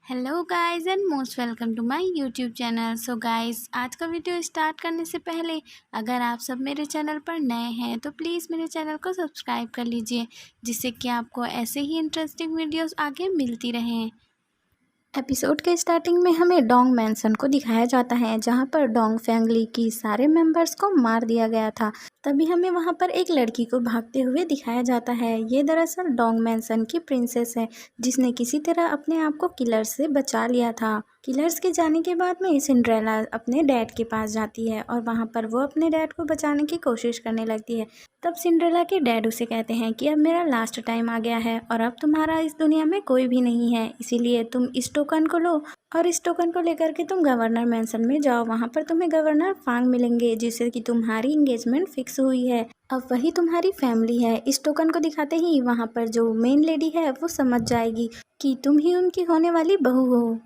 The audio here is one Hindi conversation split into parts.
Hello guys and most welcome to my YouTube channel. So guys, आज का वीडियो स्टार्ट करने से पहले अगर आप सब मेरे चैनल पर नए हैं तो प्लीज़ मेरे चैनल को सब्सक्राइब कर लीजिए, जिससे कि आपको ऐसे ही इंटरेस्टिंग वीडियोस आगे मिलती रहें। एपिसोड के स्टार्टिंग में हमें डोंग मैंसन को दिखाया जाता है, जहां पर डोंग फैमिली की सारे मेंबर्स को मार दिया गया था। तभी हमें वहां पर एक लड़की को भागते हुए दिखाया जाता है। ये दरअसल डोंग मैंसन की प्रिंसेस है, जिसने किसी तरह अपने आप को किलर्स से बचा लिया था। किलर्स के जाने के बाद में सिंड्रेला अपने डैड के पास जाती है और वहां पर वो अपने डैड को बचाने की कोशिश करने लगती है। तब सिंड्रेला के डैड उसे कहते हैं कि अब मेरा लास्ट टाइम आ गया है और अब तुम्हारा इस दुनिया में कोई भी नहीं है, इसीलिए तुम इस टोकन को लो और इस टोकन को लेकर के तुम गवर्नर मैंसन में जाओ। वहां पर तुम्हें गवर्नर फांग मिलेंगे, जिससे कि तुम्हारी एंगेजमेंट फिक्स हुई है। अब वही तुम्हारी फैमिली है। इस टोकन को दिखाते ही वहां पर जो मेन लेडी है वो समझ जाएगी कि तुम ही उनकी होने वाली बहू हो।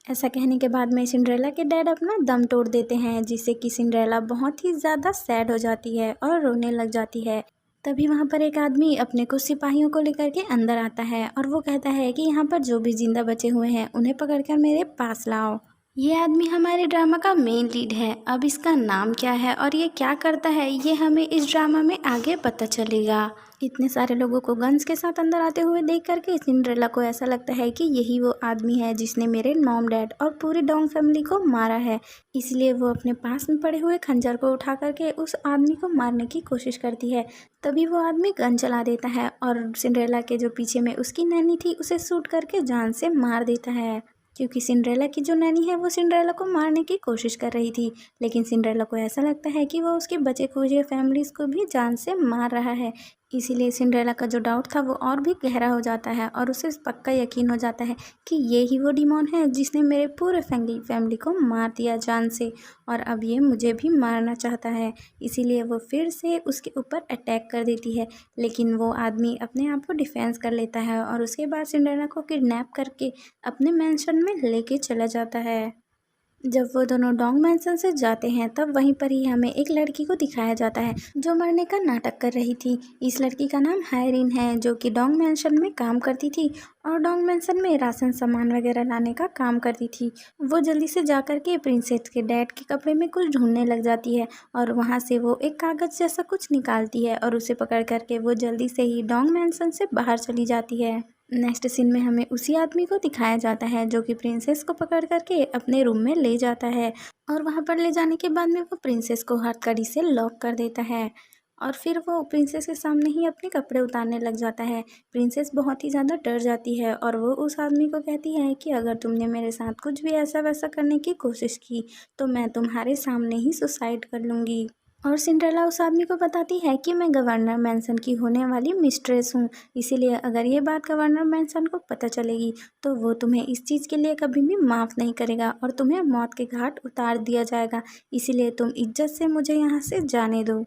ऐसा कहने के बाद में सिंड्रेला के डैड अपना दम तोड़ देते हैं, जिससे कि सिंड्रेला बहुत ही ज़्यादा सैड हो जाती है और रोने लग जाती है। तभी वहाँ पर एक आदमी अपने कुछ सिपाहियों को लेकर के अंदर आता है और वो कहता है कि यहाँ पर जो भी जिंदा बचे हुए हैं उन्हें पकड़कर मेरे पास लाओ। ये आदमी हमारे ड्रामा का मेन लीड है। अब इसका नाम क्या है और ये क्या करता है, ये हमें इस ड्रामा में आगे पता चलेगा। इतने सारे लोगों को गन्स के साथ अंदर आते हुए देख करके सिंड्रेला को ऐसा लगता है कि यही वो आदमी है जिसने मेरे मॉम डैड और पूरी डोंग फैमिली को मारा है। इसलिए वो अपने पास में पड़े हुए खंजर को उठा करके उस आदमी को मारने की कोशिश करती है। तभी वो आदमी गन चला देता है और सिंड्रेला के जो पीछे में उसकी नैनी थी उसे शूट करके जान से मार देता है। क्योंकि सिंड्रेला की जो नैनी है वो सिंड्रेला को मारने की कोशिश कर रही थी, लेकिन सिंड्रेला को ऐसा लगता है कि वो उसके बचे खुचे फैमिलीज को भी जान से मार रहा है। इसीलिए सिंड्रेला का जो डाउट था वो और भी गहरा हो जाता है और उसे पक्का यकीन हो जाता है कि ये ही वो डिमोन है जिसने मेरे पूरे फैमिली को मार दिया जान से, और अब ये मुझे भी मारना चाहता है। इसीलिए वो फिर से उसके ऊपर अटैक कर देती है, लेकिन वो आदमी अपने आप को डिफेंस कर लेता है और उसके बाद सिंड्रेला को किडनैप करके अपने मैंशन में लेके चला जाता है। जब वो दोनों डोंग मैंसन से जाते हैं तब वहीं पर ही हमें एक लड़की को दिखाया जाता है जो मरने का नाटक कर रही थी। इस लड़की का नाम हायरिन है, जो कि डोंग मैंसन में काम करती थी और डोंग मैंसन में राशन सामान वगैरह लाने का काम करती थी। वो जल्दी से जा कर के प्रिंसेस के डैड के कपड़े में कुछ ढूंढने लग जाती है और वहाँ से वो एक कागज़ जैसा कुछ निकालती है और उसे पकड़ करके वो जल्दी से ही डोंग मैंसन से बाहर चली जाती है। नेक्स्ट सीन में हमें उसी आदमी को दिखाया जाता है जो कि प्रिंसेस को पकड़ करके अपने रूम में ले जाता है और वहां पर ले जाने के बाद में वो प्रिंसेस को हथकड़ी से लॉक कर देता है और फिर वो प्रिंसेस के सामने ही अपने कपड़े उतारने लग जाता है। प्रिंसेस बहुत ही ज़्यादा डर जाती है और वो उस आदमी को कहती है कि अगर तुमने मेरे साथ कुछ भी ऐसा वैसा करने की कोशिश की तो मैं तुम्हारे सामने ही सुसाइड कर लूँगी। और सिंड्रेला उस आदमी को बताती है कि मैं गवर्नर मैंसन की होने वाली मिस्ट्रेस हूँ, इसीलिए अगर ये बात गवर्नर मैंसन को पता चलेगी तो वो तुम्हें इस चीज़ के लिए कभी भी माफ़ नहीं करेगा और तुम्हें मौत के घाट उतार दिया जाएगा, इसीलिए तुम इज्जत से मुझे यहाँ से जाने दो।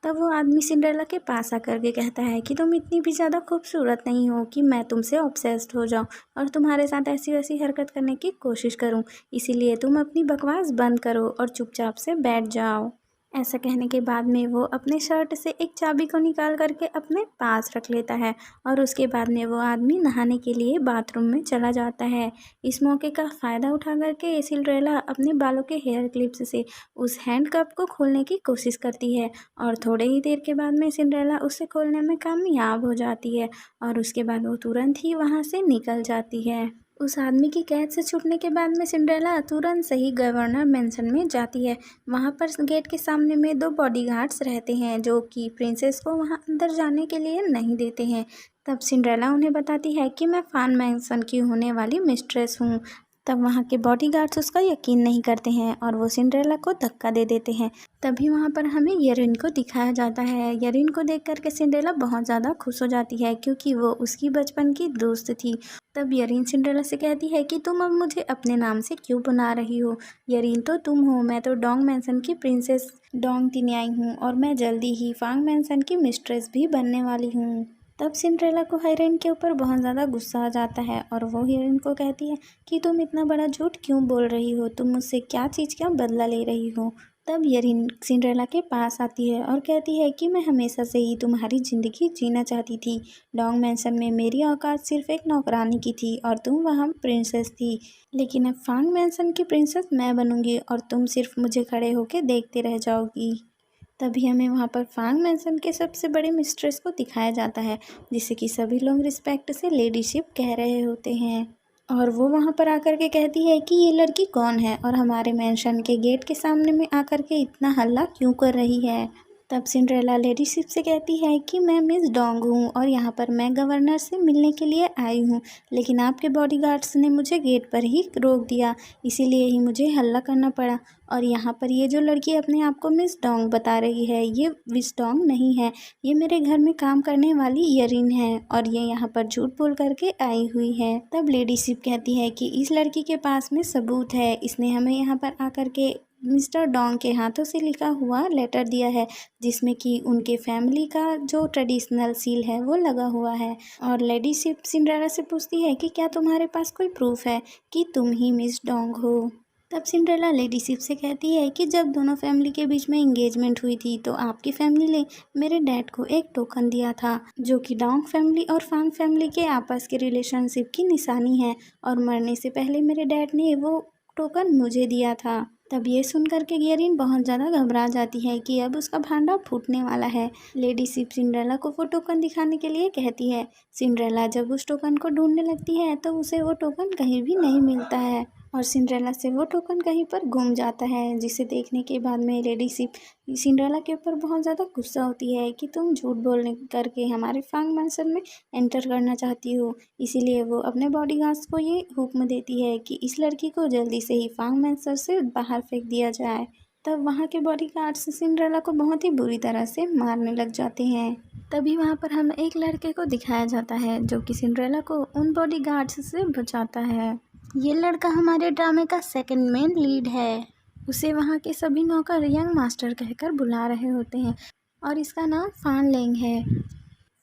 तब वो आदमी सिंड्रेला के पास आकर के कहता है कि तुम इतनी भी ज़्यादा खूबसूरत नहीं हो कि मैं तुमसे ऑब्सेस्ड हो जाऊं और तुम्हारे साथ ऐसी वैसी हरकत करने की कोशिश करूं, इसीलिए तुम अपनी बकवास बंद करो और चुपचाप से बैठ जाओ। ऐसा कहने के बाद में वो अपने शर्ट से एक चाबी को निकाल करके अपने पास रख लेता है और उसके बाद में वो आदमी नहाने के लिए बाथरूम में चला जाता है। इस मौके का फ़ायदा उठा करके सिंड्रेला अपने बालों के हेयर क्लिप्स से उस हैंड कप को खोलने की कोशिश करती है और थोड़े ही देर के बाद में सिंड्रेला उसे खोलने में कामयाब हो जाती है और उसके बाद वो तुरंत ही वहाँ से निकल जाती है। उस आदमी की कैद से छूटने के बाद में सिंड्रेला तुरंत से ही गवर्नर मैंसन में जाती है। वहाँ पर गेट के सामने में दो बॉडीगार्ड्स रहते हैं जो कि प्रिंसेस को वहाँ अंदर जाने के लिए नहीं देते हैं। तब सिंड्रेला उन्हें बताती है कि मैं फान मैंसन की होने वाली मिस्ट्रेस हूँ। तब वहाँ के बॉडीगार्ड्स उसका यकीन नहीं करते हैं और वो सिंड्रेला को धक्का दे देते हैं। तभी वहाँ पर हमें यरिन को दिखाया जाता है। यरिन को देख करके सिंड्रेला बहुत ज़्यादा खुश हो जाती है क्योंकि वो उसकी बचपन की दोस्त थी। तब यरिन सिंड्रेला से कहती है कि तुम अब मुझे अपने नाम से क्यों बुला रही हो, यरिन तो तुम हो, मैं तो डोंग मैंसन की प्रिंसेस डोंग तिन्याई हूँ और मैं जल्दी ही फांग मैंसन की मिस्ट्रेस भी बनने वाली हूँ। तब सिंड्रेला को हायरिन के ऊपर बहुत ज़्यादा गुस्सा आ जाता है और वो हायरिन को कहती है कि तुम इतना बड़ा झूठ क्यों बोल रही हो, तुम मुझसे क्या चीज़ का बदला ले रही हो। तब यरीन सिंड्रेला के पास आती है और कहती है कि मैं हमेशा से ही तुम्हारी ज़िंदगी जीना चाहती थी। डोंग मैंशन में मेरी औकात सिर्फ एक नौकरानी की थी और तुम वहाँ प्रिंसेस थी, लेकिन अब फांग मैंशन की प्रिंसेस मैं बनूंगी और तुम सिर्फ मुझे खड़े होकर देखते रह जाओगी। तभी हमें वहाँ पर फांग मैंशन के सबसे बड़े मिस्ट्रेस को दिखाया जाता है, जिसे कि सभी लोग रिस्पेक्ट से लेडीशिप कह रहे होते हैं। और वो वहाँ पर आकर के कहती है कि ये लड़की कौन है और हमारे मैंशन के गेट के सामने में आकर के इतना हल्ला क्यों कर रही है। तब सिंड्रेला लेडीशिप से कहती है कि मैं मिस डोंग हूँ और यहाँ पर मैं गवर्नर से मिलने के लिए आई हूँ, लेकिन आपके बॉडीगार्ड्स ने मुझे गेट पर ही रोक दिया, इसीलिए ही मुझे हल्ला करना पड़ा। और यहाँ पर ये जो लड़की अपने आप को मिस डोंग बता रही है, ये मिस डोंग नहीं है, ये मेरे घर में काम करने वाली यरीन है और ये यहाँ पर झूठ बोल करके आई हुई है। तब लेडीशिप कहती है कि इस लड़की के पास में सबूत है, इसने हमें यहाँ पर आकर के मिस्टर डोंग के हाथों से लिखा हुआ लेटर दिया है, जिसमें कि उनके फैमिली का जो ट्रेडिशनल सील है वो लगा हुआ है। और लेडी सिंड्रेला से पूछती है कि क्या तुम्हारे पास कोई प्रूफ है कि तुम ही मिस डोंग हो। तब सिंड्रेला लेडी सिप से कहती है कि जब दोनों फैमिली के बीच में एंगेजमेंट हुई थी तो आपकी फैमिली ने मेरे डैड को एक टोकन दिया था, जो कि डोंग फैमिली और फांग फैमिली के आपस के रिलेशनशिप की निशानी है, और मरने से पहले मेरे डैड ने वो टोकन मुझे दिया था। तब ये सुनकर के येरिन बहुत ज़्यादा घबरा जाती है कि अब उसका भांडा फूटने वाला है। लेडी सिप सिंड्रेला को वो टोकन दिखाने के लिए कहती है। सिंड्रेला जब उस टोकन को ढूंढने लगती है तो उसे वो टोकन कहीं भी नहीं मिलता है और सिंड्रेला से वो टोकन कहीं पर गुम जाता है, जिसे देखने के बाद में लेडी सिप सिंड्रेला के ऊपर बहुत ज़्यादा गुस्सा होती है कि तुम झूठ बोलने करके हमारे फांग मैंशन में एंटर करना चाहती हो। इसीलिए वो अपने बॉडीगार्ड्स को ये हुक्म देती है कि इस लड़की को जल्दी से ही फांग मैंशन से बाहर फेंक दिया जाए। तब वहाँ के बॉडीगार्ड्स सिंड्रेला को बहुत ही बुरी तरह से मारने लग जाते हैं। तभी वहाँ पर हमें एक लड़के को दिखाया जाता है जो कि सिंड्रेला को उन बॉडीगार्ड्स से बचाता है। ये लड़का हमारे ड्रामे का सेकंड मेन लीड है। उसे वहाँ के सभी नौकर यंग मास्टर कहकर बुला रहे होते हैं और इसका नाम फान लेंग है।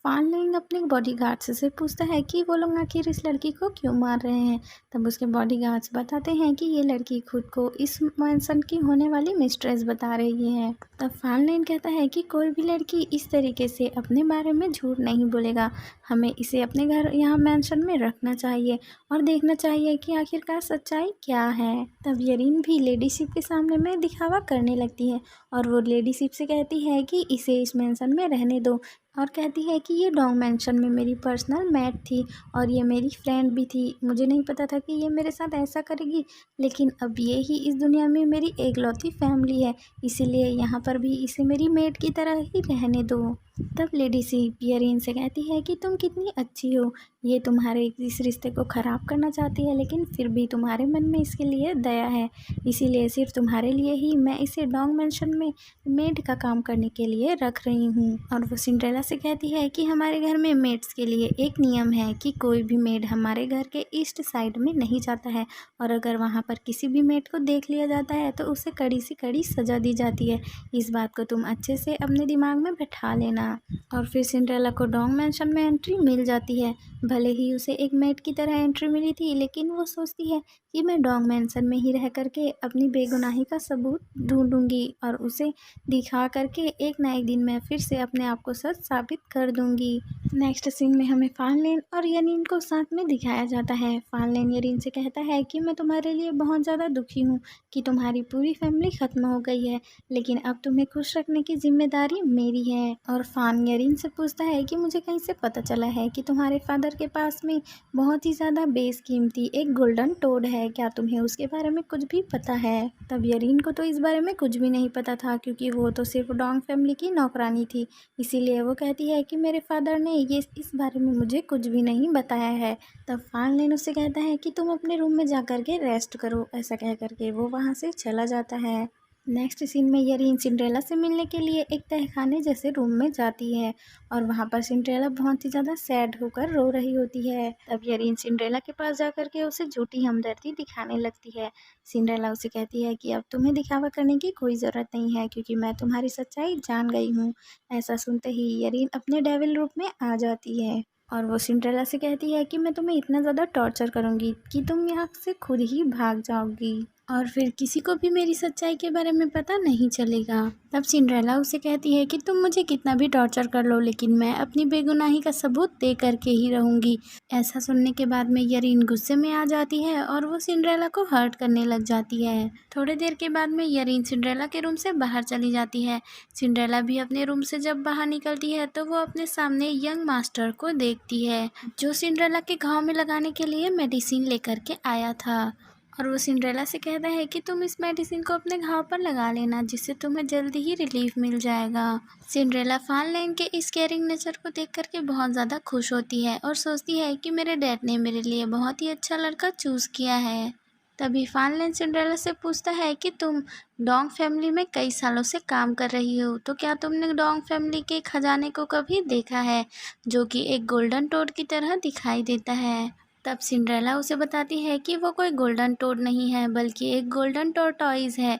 फान लेंग अपने बॉडीगार्ड्स से पूछता है कि वो लोग आखिर इस लड़की को क्यों मार रहे हैं। तब उसके बॉडीगार्ड्स बताते हैं कि ये लड़की खुद को इस मैंशन की होने वाली मिस्ट्रेस बता रही है। तब फान लेंग कहता है कि कोई भी लड़की इस तरीके से अपने बारे में झूठ नहीं बोलेगा, हमें इसे अपने घर यहाँ मैंशन में रखना चाहिए और देखना चाहिए कि आखिरकार सच्चाई क्या है। तब यरीन भी लेडी शिप के सामने में दिखावा करने लगती है और वो लेडी शिप से कहती है कि इसे इस मैंशन में रहने दो, और कहती है कि ये डोंग मैंशन में मेरी पर्सनल मैट थी और ये मेरी फ्रेंड भी थी। मुझे नहीं पता था कि ये मेरे साथ ऐसा करेगी, लेकिन अब ये ही इस दुनिया में मेरी एकलौती फैमिली है, इसीलिए यहाँ पर भी इसे मेरी मेट की तरह ही रहने दो। तब लेडी सिप यरीन से कहती है कि तुम कितनी अच्छी हो, ये तुम्हारे इस रिश्ते को ख़राब करना चाहती है, लेकिन फिर भी तुम्हारे मन में इसके लिए दया है, इसीलिए सिर्फ तुम्हारे लिए ही मैं इसे डोंग मैंशन में मेड का काम करने के लिए रख रही हूँ। और वो सिंड्रेला से कहती है कि हमारे घर में मेड्स के लिए एक नियम है कि कोई भी मेड हमारे घर के ईस्ट साइड में नहीं जाता है, और अगर वहाँ पर किसी भी मेड को देख लिया जाता है तो उसे कड़ी से कड़ी सज़ा दी जाती है। इस बात को तुम अच्छे से अपने दिमाग में बैठा लेना। और फिर सिंड्रेला को डोंग मैंशन में एंट्री मिल जाती है। भले ही उसे एक मेड की तरह एंट्री मिली थी, लेकिन वो सोचती है कि मैं डोंग मैंशन में ही रह करके अपनी बेगुनाही का सबूत ढूंढूंगी और उसे दिखा करके एक ना एक दिन मैं फिर से अपने आप को सच साबित कर दूंगी। नेक्स्ट सीन में हमें फान लेन और यरीन को साथ में दिखाया जाता है। फान लेन यरीन से कहता है कि मैं तुम्हारे लिए बहुत ज़्यादा दुखी हूँ कि तुम्हारी पूरी फैमिली ख़त्म हो गई है, लेकिन अब तुम्हें खुश रखने की जिम्मेदारी मेरी है। और फान यरीन से पूछता है कि मुझे कहीं से पता चला है कि तुम्हारे फादर के पास में बहुत ही ज़्यादा बेसकीमती एक गोल्डन टोड है, क्या तुम्हें उसके बारे में कुछ भी पता है। तब यरीन को तो इस बारे में कुछ भी नहीं पता था, क्योंकि वो तो सिर्फ डोंग फैमिली की नौकरानी थी, इसीलिए वो कहती है कि मेरे फादर ने ये इस बारे में मुझे कुछ भी नहीं बताया है। तब फान लेन उससे कहता है कि तुम अपने रूम में जा कर के रेस्ट करो, ऐसा कह करके वो वहाँ से चला जाता है। नेक्स्ट सीन में यरीन सिंड्रेला से मिलने के लिए एक तहखाने जैसे रूम में जाती है और वहाँ पर सिंड्रेला बहुत ही ज़्यादा सैड होकर रो रही होती है। तब यरीन सिंड्रेला के पास जाकर के उसे झूठी हमदर्दी दिखाने लगती है। सिंड्रेला उसे कहती है कि अब तुम्हें दिखावा करने की कोई ज़रूरत नहीं है, क्योंकि मैं तुम्हारी सच्चाई जान गई हूँ। ऐसा सुनते ही यरीन अपने डेविल रूप में आ जाती है और वो सिंड्रेला से कहती है कि मैं तुम्हें इतना ज़्यादा टॉर्चर करूँगी कि तुम यहाँ से खुद ही भाग जाओगी। और फिर किसी को भी मेरी सच्चाई के बारे में पता नहीं चलेगा। तब सिंड्रेला उसे कहती है कि तुम मुझे कितना भी टॉर्चर कर लो, लेकिन मैं अपनी बेगुनाही का सबूत दे करके ही रहूंगी। ऐसा सुनने के बाद में यरीन गुस्से में आ जाती है और वो सिंड्रेला को हर्ट करने लग जाती है। थोड़ी देर के बाद में यरीन सिंड्रेला के रूम से बाहर चली जाती है। सिंड्रेला भी अपने रूम से जब बाहर निकलती है तो वो अपने सामने यंग मास्टर को देखती है, जो सिंड्रेला के घाव में लगाने के लिए मेडिसिन लेकर के आया था। और वो सिंड्रेला से कहता है कि तुम इस मेडिसिन को अपने घाव पर लगा लेना, जिससे तुम्हें जल्दी ही रिलीफ मिल जाएगा। सिंड्रेला फान लैन के इस केयरिंग नेचर को देख करके बहुत ज़्यादा खुश होती है और सोचती है कि मेरे डैड ने मेरे लिए बहुत ही अच्छा लड़का चूज़ किया है। तभी फान लैन सिंड्रेला से पूछता है कि तुम डोंग फैमिली में कई सालों से काम कर रही हो, तो क्या तुमने डोंग फैमिली के खजाने को कभी देखा है, जो कि एक गोल्डन टोड की तरह दिखाई देता है। तब सिंड्रेला उसे बताती है कि वो कोई गोल्डन टोड नहीं है, बल्कि एक गोल्डन टोरटॉइज है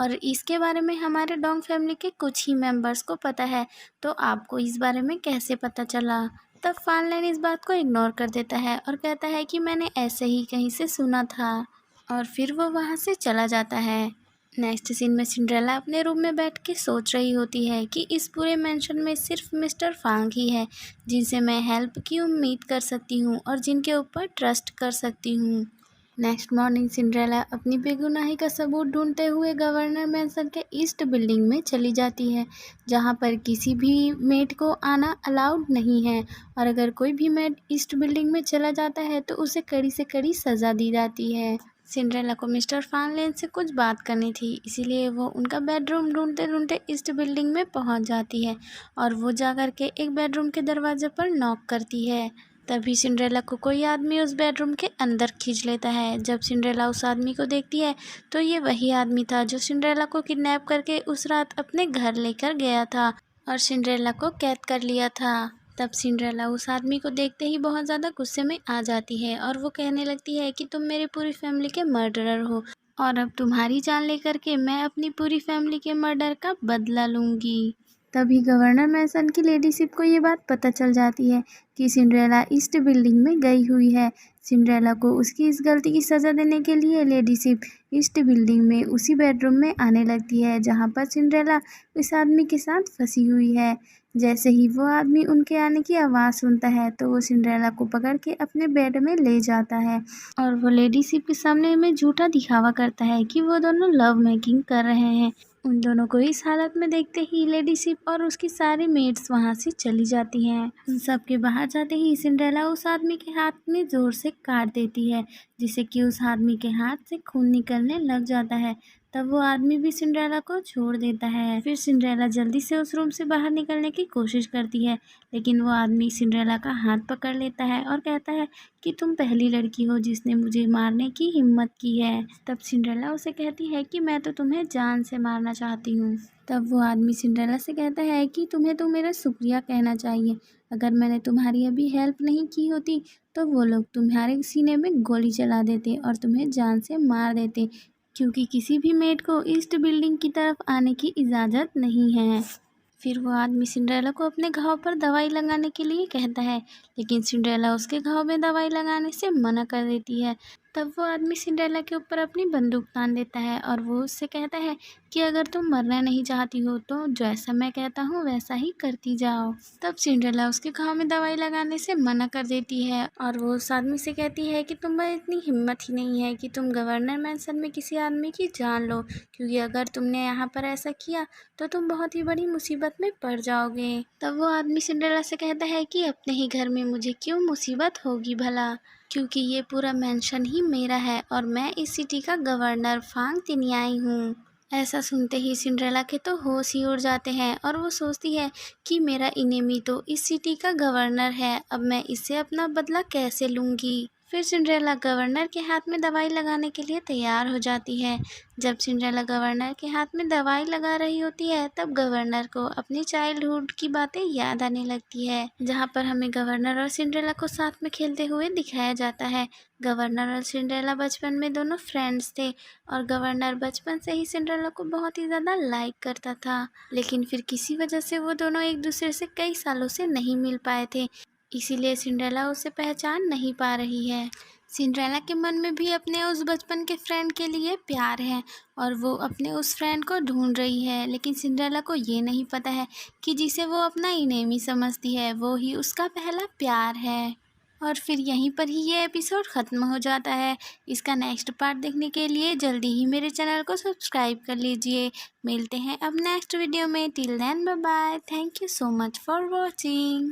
और इसके बारे में हमारे डोंग फैमिली के कुछ ही मेंबर्स को पता है। तो आपको इस बारे में कैसे पता चला? तब फान लैन इस बात को इग्नोर कर देता है और कहता है कि मैंने ऐसे ही कहीं से सुना था, और फिर वो वहाँ से चला जाता है। नेक्स्ट सीन में सिंड्रेला अपने रूम में बैठ के सोच रही होती है कि इस पूरे मेंशन में सिर्फ मिस्टर फांग ही है जिनसे मैं हेल्प की उम्मीद कर सकती हूँ और जिनके ऊपर ट्रस्ट कर सकती हूँ। नेक्स्ट मॉर्निंग सिंड्रेला अपनी बेगुनाही का सबूत ढूंढते हुए गवर्नर मैंसन के ईस्ट बिल्डिंग में चली जाती है, जहाँ पर किसी भी मेड को आना अलाउड नहीं है, और अगर कोई भी मेड ईस्ट बिल्डिंग में चला जाता है तो उसे कड़ी से कड़ी सज़ा दी जाती है। सिंड्रेला को मिस्टर फान लेन से कुछ बात करनी थी, इसीलिए वो उनका बेडरूम ढूंढते ढूंढते ईस्ट बिल्डिंग में पहुंच जाती है और वो जाकर के एक बेडरूम के दरवाजे पर नॉक करती है। तभी सिंड्रेला को कोई आदमी उस बेडरूम के अंदर खींच लेता है। जब सिंड्रेला उस आदमी को देखती है तो ये वही आदमी था जो सिंड्रेला को किडनैप करके उस रात अपने घर लेकर गया था और सिंड्रेला को कैद कर लिया था। तब सिंड्रेला उस आदमी को देखते ही बहुत ज़्यादा गुस्से में आ जाती है और वो कहने लगती है कि तुम मेरी पूरी फैमिली के मर्डरर हो और अब तुम्हारी जान लेकर के मैं अपनी पूरी फैमिली के मर्डर का बदला लूँगी। तभी गवर्नर मैसन की लेडीशिप को ये बात पता चल जाती है कि सिंड्रेला ईस्ट बिल्डिंग में गई हुई है। सिंड्रेला को उसकी इस गलती की सज़ा देने के लिए लेडीशिप ईस्ट बिल्डिंग में उसी बेडरूम में आने लगती है जहाँ पर सिंड्रेला उस आदमी के साथ फंसी हुई है। जैसे ही वो आदमी उनके आने की आवाज़ सुनता है तो वो सिंड्रेला को पकड़ के अपने बेड में ले जाता है और वो लेडीशिप के सामने में झूठा दिखावा करता है कि वो दोनों लव मेकिंग कर रहे हैं। उन दोनों को इस हालत में देखते ही लेडीशिप और उसकी सारी मेड्स वहाँ से चली जाती हैं। उन सब के बाहर जाते ही सिंड्रेला उस आदमी के हाथ में ज़ोर से काट देती है, जिससे कि उस आदमी के हाथ से खून निकलने लग जाता है। तब वो आदमी भी सिंड्रेला को छोड़ देता है। फिर सिंड्रेला जल्दी से उस रूम से बाहर निकलने की कोशिश करती है, लेकिन वो आदमी सिंड्रेला का हाथ पकड़ लेता है और कहता है कि तुम पहली लड़की हो जिसने मुझे मारने की हिम्मत की है। तब सिंड्रेला उसे कहती है कि मैं तो तुम्हें जान से मारना चाहती हूँ। तब वो आदमी सिंड्रेला से कहता है कि तुम्हें तो मेरा शुक्रिया कहना चाहिए। अगर मैंने तुम्हारी अभी हेल्प नहीं की होती तो वो लोग तुम्हारे सीने में गोली चला देते और तुम्हें जान से मार देते, क्योंकि किसी भी मेड को ईस्ट बिल्डिंग की तरफ आने की इजाज़त नहीं है। फिर वो आदमी सिंड्रेला को अपने घाव पर दवाई लगाने के लिए कहता है, लेकिन सिंड्रेला उसके घाव में दवाई लगाने से मना कर देती है। तब वो आदमी सिंड्रेला के ऊपर अपनी बंदूक तान देता है और वो उससे कहता है कि अगर तुम मरना नहीं चाहती हो तो जैसा मैं कहता हूँ वैसा ही करती जाओ। तब सिंड्रेला उसके घाव में दवाई लगाने से मना कर देती है और वो उस आदमी से कहती है कि तुम में इतनी हिम्मत ही नहीं है कि तुम गवर्नर मैंसन में किसी आदमी की जान लो, क्योंकि अगर तुमने यहाँ पर ऐसा किया तो तुम बहुत ही बड़ी मुसीबत में पड़ जाओगे। तब वो आदमी सिंड्रेला से कहता है कि अपने ही घर में मुझे क्यों मुसीबत होगी भला, क्योंकि ये पूरा मेंशन ही मेरा है और मैं इस सिटी का गवर्नर फांग तिनियाई हूँ। ऐसा सुनते ही सिंड्रेला के तो होश ही उड़ जाते हैं और वो सोचती है कि मेरा इनेमी तो इस सिटी का गवर्नर है, अब मैं इससे अपना बदला कैसे लूँगी। फिर सिंड्रेला गवर्नर के हाथ में दवाई लगाने के लिए तैयार हो जाती है। जब सिंड्रेला गवर्नर के हाथ में दवाई लगा रही होती है तब गवर्नर को अपनी चाइल्डहुड की बातें याद आने लगती है, जहाँ पर हमें गवर्नर और सिंड्रेला को साथ में खेलते हुए दिखाया जाता है। गवर्नर और सिंड्रेला बचपन में दोनों फ्रेंड्स थे और गवर्नर बचपन से ही सिंड्रेला को बहुत ही ज़्यादा लाइक करता था, लेकिन फिर किसी वजह से वो दोनों एक दूसरे से कई सालों से नहीं मिल पाए थे, इसीलिए सिंड्रेला उसे पहचान नहीं पा रही है। सिंड्रेला के मन में भी अपने उस बचपन के फ्रेंड के लिए प्यार है और वो अपने उस फ्रेंड को ढूंढ रही है, लेकिन सिंड्रेला को ये नहीं पता है कि जिसे वो अपना इनेमी समझती है वो ही उसका पहला प्यार है। और फिर यहीं पर ही ये एपिसोड ख़त्म हो जाता है। इसका नेक्स्ट पार्ट देखने के लिए जल्दी ही मेरे चैनल को सब्सक्राइब कर लीजिए। मिलते हैं अब नेक्स्ट वीडियो में। Till then bye bye. Thank you so much for watching.